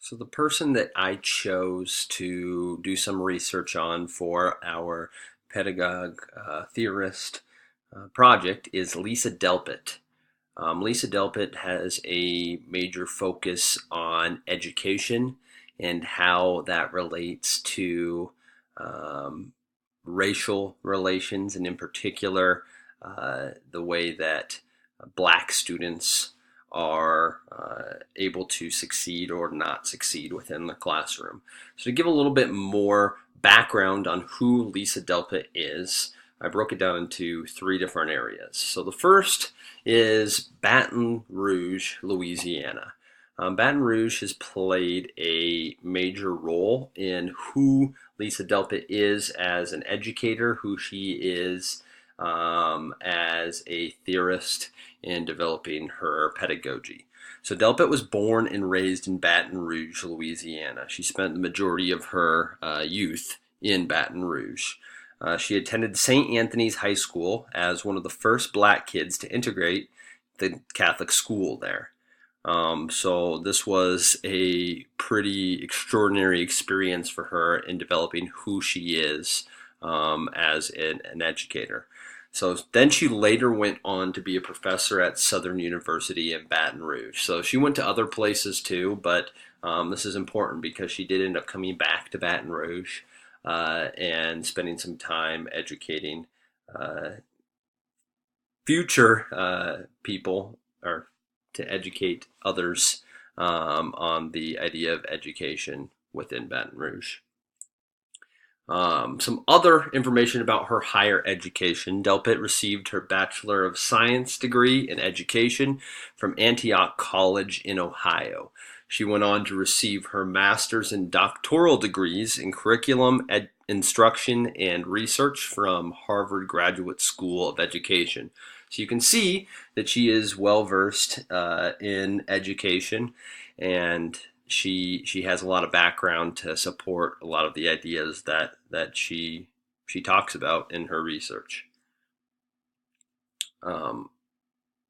So the person that I chose to do some research on for our pedagogue theorist project is Lisa Delpit. Lisa Delpit has a major focus on education and how that relates to um, racial relations, and in particular, the way that black students are able to succeed or not succeed within the classroom. So, to give a little bit more background on who Lisa Delpit is, I broke it down into three different areas. So, the first is Baton Rouge, Louisiana. Baton Rouge has played a major role in who Lisa Delpit is as an educator, who she is as a theorist in developing her pedagogy. So Delpit was born and raised in Baton Rouge, Louisiana. She spent the majority of her youth in Baton Rouge. She attended St. Anthony's High School as one of the first black kids to integrate the Catholic school there. So this was a pretty extraordinary experience for her in developing who she is as an educator. So then she later went on to be a professor at Southern University in Baton Rouge. So she went to other places too, but this is important because she did end up coming back to Baton Rouge and spending some time educating uh, future people, or to educate others on the idea of education within Baton Rouge. Some other information about her higher education. Delpit received her Bachelor of Science degree in education from Antioch College in Ohio. She went on to receive her master's and doctoral degrees in curriculum, instruction, and research from Harvard Graduate School of Education. So you can see that she is well versed in education, and she has a lot of background to support a lot of the ideas that she talks about in her research. Um,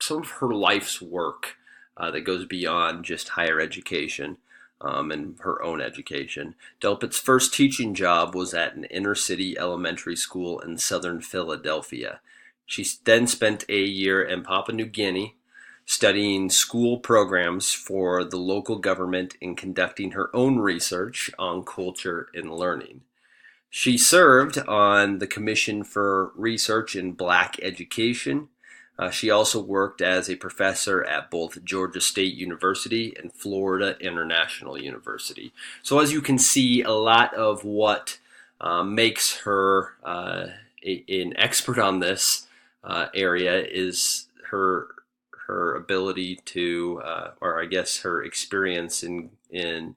some of her life's work that goes beyond just higher education and her own education. Delpit's first teaching job was at an inner city elementary school in southern Philadelphia. She then spent a year in Papua New Guinea studying school programs for the local government and conducting her own research on culture and learning. She served on the Commission for Research in Black Education. She also worked as a professor at both Georgia State University and Florida International University. So, as you can see, a lot of what makes her an expert on this area is her ability to, or I guess her experience in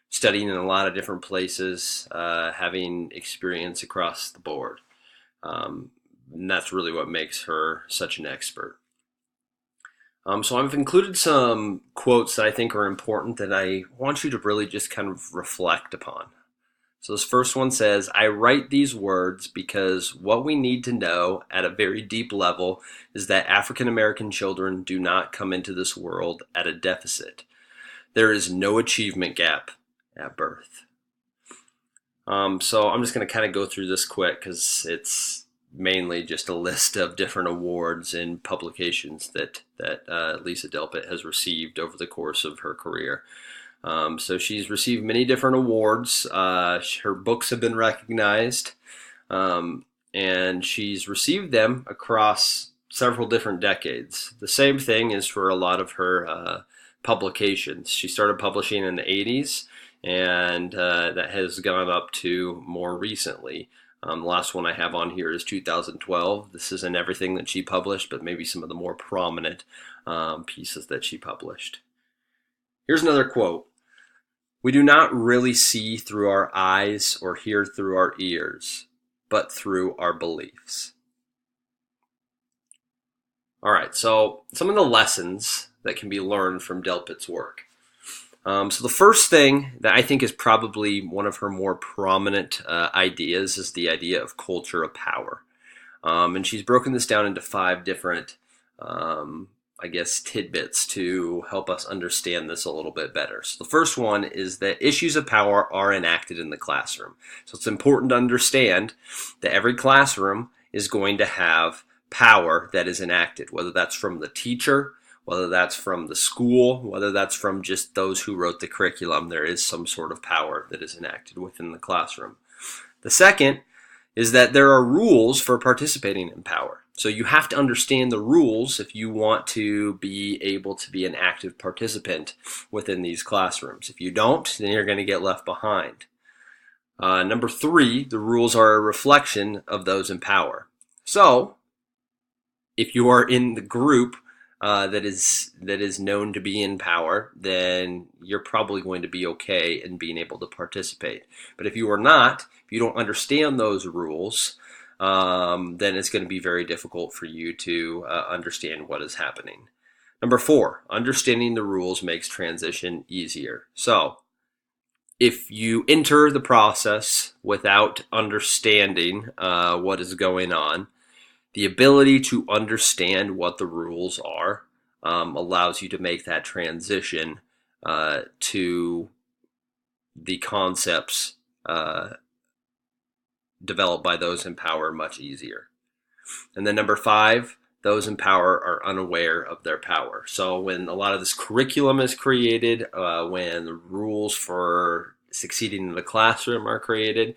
studying in a lot of different places, having experience across the board. And that's really what makes her such an expert. So I've included some quotes that I think are important that I want you to really just kind of reflect upon. So this first one says, I write these words because what we need to know at a very deep level is that African American children do not come into this world at a deficit. There is no achievement gap at birth. So I'm just going to kind of go through this quick because it's mainly just a list of different awards and publications that Lisa Delpit has received over the course of her career. So she's received many different awards. Her books have been recognized, and she's received them across several different decades. The same thing is for a lot of her publications. She started publishing in the 80s, and that has gone up to more recently. The last one I have on here is 2012. This isn't everything that she published, but maybe some of the more prominent pieces that she published. Here's another quote. We do not really see through our eyes or hear through our ears, but through our beliefs. All right, so some of the lessons that can be learned from Delpit's work. So the first thing that I think is probably one of her more prominent ideas is the idea of culture of power. And she's broken this down into 5 different I guess, tidbits to help us understand this a little bit better. So the first one is that issues of power are enacted in the classroom. So it's important to understand that every classroom is going to have power that is enacted, whether that's from the teacher, whether that's from the school, whether that's from just those who wrote the curriculum. There is some sort of power that is enacted within the classroom. The second is that there are rules for participating in power. So you have to understand the rules if you want to be able to be an active participant within these classrooms. If you don't, then you're going to get left behind. Number 3, the rules are a reflection of those in power. So if you are in the group that is known to be in power, then you're probably going to be okay in being able to participate. But if you are not, if you don't understand those rules, then it's going to be very difficult for you to understand what is happening. Number 4, understanding the rules makes transition easier. So if you enter the process without understanding what is going on, the ability to understand what the rules are allows you to make that transition to the concepts developed by those in power much easier. And then number 5, those in power are unaware of their power. So when a lot of this curriculum is created, when the rules for succeeding in the classroom are created,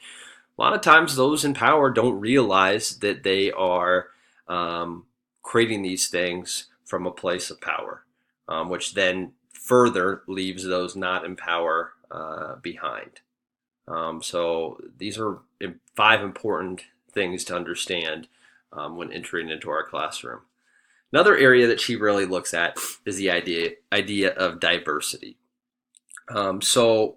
a lot of times those in power don't realize that they are creating these things from a place of power, which then further leaves those not in power behind. So these are 5 important things to understand when entering into our classroom. Another area that she really looks at is the idea of diversity. So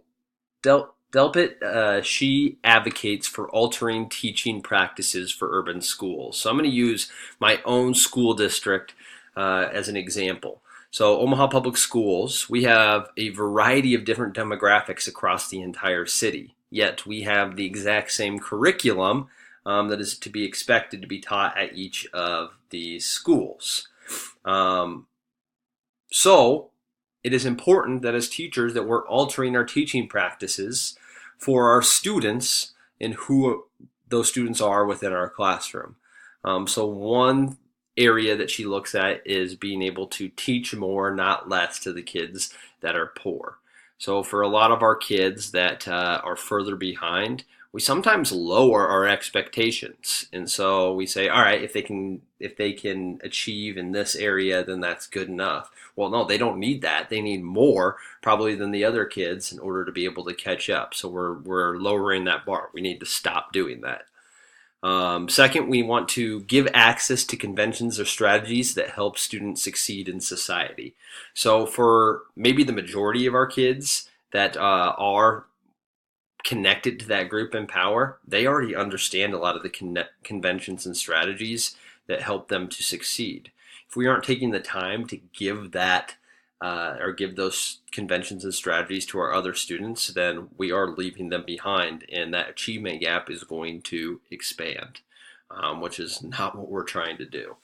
Delpit, she advocates for altering teaching practices for urban schools. So I'm going to use my own school district as an example. So Omaha Public Schools, we have a variety of different demographics across the entire city, yet we have the exact same curriculum that is to be expected to be taught at each of these schools. So it is important that as teachers that we're altering our teaching practices for our students and who those students are within our classroom. So one area that she looks at is being able to teach more, not less, to the kids that are poor. So for a lot of our kids that are further behind, we sometimes lower our expectations. And so we say, all right, if they can achieve in this area, then that's good enough. Well, no, they don't need that. They need more probably than the other kids in order to be able to catch up. So we're lowering that bar. We need to stop doing that. Second, we want to give access to conventions or strategies that help students succeed in society. So for maybe the majority of our kids that are connected to that group in power, they already understand a lot of the conventions and strategies that help them to succeed. If we aren't taking the time to give that or give those conventions and strategies to our other students, then we are leaving them behind, and that achievement gap is going to expand, which is not what we're trying to do.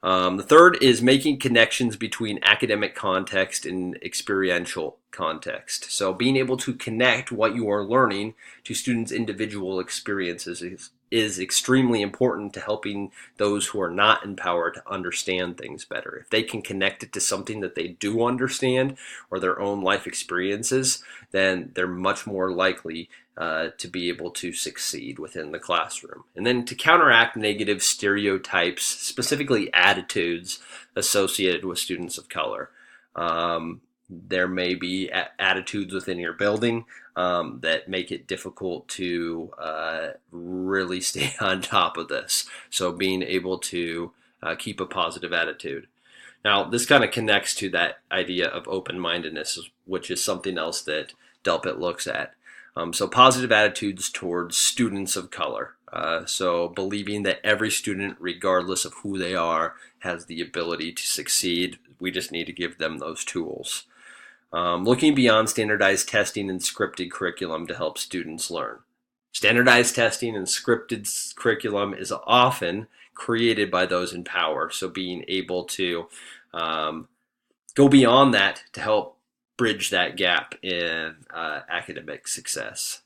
The third is making connections between academic context and experiential context. So being able to connect what you are learning to students' individual experiences is extremely important to helping those who are not in power to understand things better. If they can connect it to something that they do understand or their own life experiences, then they're much more likely to be able to succeed within the classroom. And then to counteract negative stereotypes, specifically attitudes associated with students of color. There may be attitudes within your building that make it difficult to really stay on top of this. So being able to keep a positive attitude. Now, this kind of connects to that idea of open-mindedness, which is something else that Delpit looks at. So positive attitudes towards students of color. So believing that every student, regardless of who they are, has the ability to succeed. We just need to give them those tools. Looking beyond standardized testing and scripted curriculum to help students learn. Standardized testing and scripted curriculum is often created by those in power. So being able to go beyond that to help bridge that gap in academic success.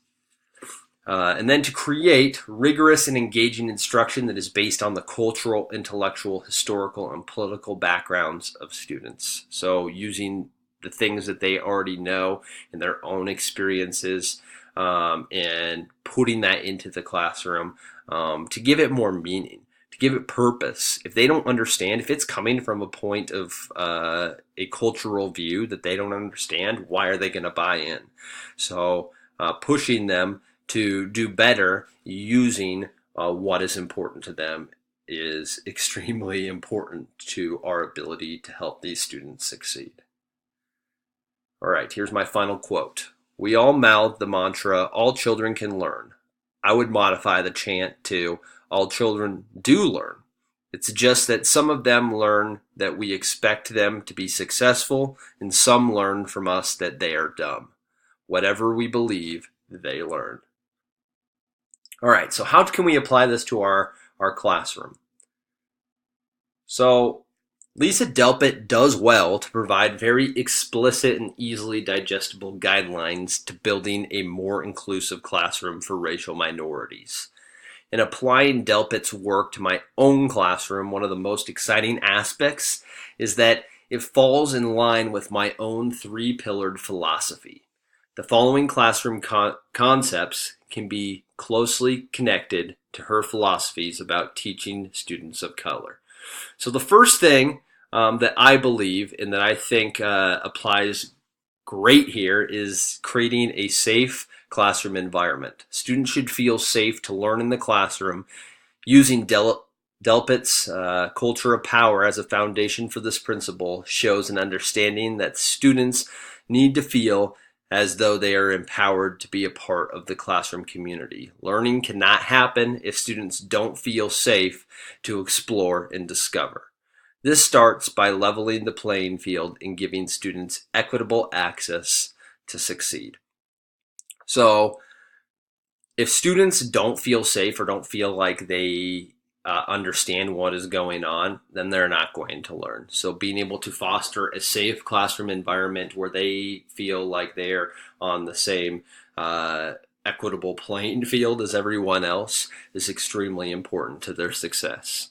And then to create rigorous and engaging instruction that is based on the cultural, intellectual, historical, and political backgrounds of students. So using the things that they already know in their own experiences, and putting that into the classroom to give it more meaning, to give it purpose. If they don't understand, if it's coming from a point of a cultural view that they don't understand, why are they going to buy in? So pushing them to do better using what is important to them is extremely important to our ability to help these students succeed. All right, here's my final quote. We all mouth the mantra, all children can learn. I would modify the chant to, all children do learn. It's just that some of them learn that we expect them to be successful, and some learn from us that they are dumb. Whatever we believe, they learn. All right, so how can we apply this to our classroom? So Lisa Delpit does well to provide very explicit and easily digestible guidelines to building a more inclusive classroom for racial minorities. In applying Delpit's work to my own classroom, one of the most exciting aspects is that it falls in line with my own three-pillared philosophy. The following classroom concepts can be closely connected to her philosophies about teaching students of color. So the first thing that I believe and that I think applies great here is creating a safe classroom environment. Students should feel safe to learn in the classroom. Using Delpit's culture of power as a foundation for this principle shows an understanding that students need to feel as though they are empowered to be a part of the classroom community. Learning cannot happen if students don't feel safe to explore and discover. This starts by leveling the playing field and giving students equitable access to succeed. So if students don't feel safe or don't feel like they understand what is going on, then they're not going to learn. So being able to foster a safe classroom environment where they feel like they're on the same equitable playing field as everyone else is extremely important to their success.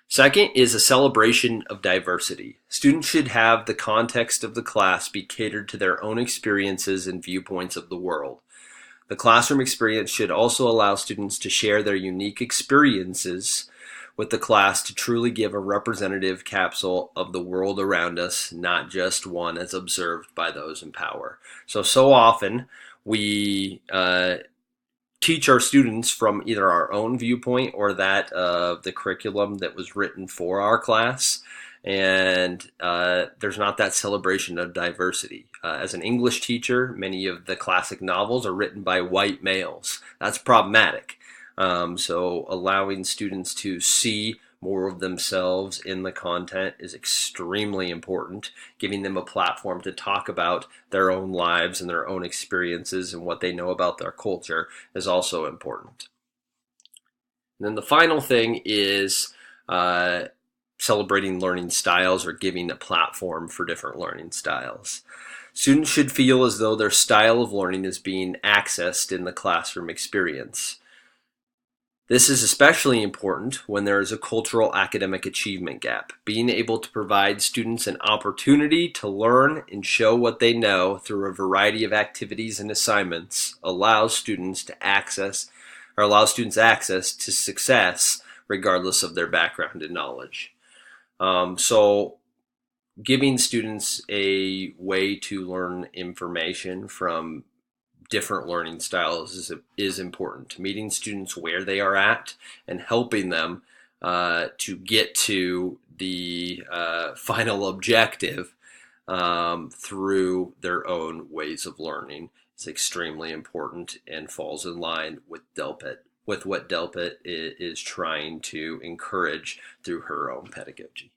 Second is a celebration of diversity. Students should have the context of the class be catered to their own experiences and viewpoints of the world. The classroom experience should also allow students to share their unique experiences with the class to truly give a representative capsule of the world around us, not just one as observed by those in power. So often we teach our students from either our own viewpoint or that of the curriculum that was written for our class, and there's not that celebration of diversity. As an English teacher, many of the classic novels are written by white males. That's problematic. So allowing students to see more of themselves in the content is extremely important. Giving them a platform to talk about their own lives and their own experiences and what they know about their culture is also important. And then the final thing is celebrating learning styles or giving a platform for different learning styles. Students should feel as though their style of learning is being accessed in the classroom experience. This is especially important when there is a cultural academic achievement gap. Being able to provide students an opportunity to learn and show what they know through a variety of activities and assignments allows students access to success regardless of their background and knowledge. So giving students a way to learn information from different learning styles is important. Meeting students where they are at and helping them to get to the final objective through their own ways of learning is extremely important and falls in line with what Delpit is trying to encourage through her own pedagogy.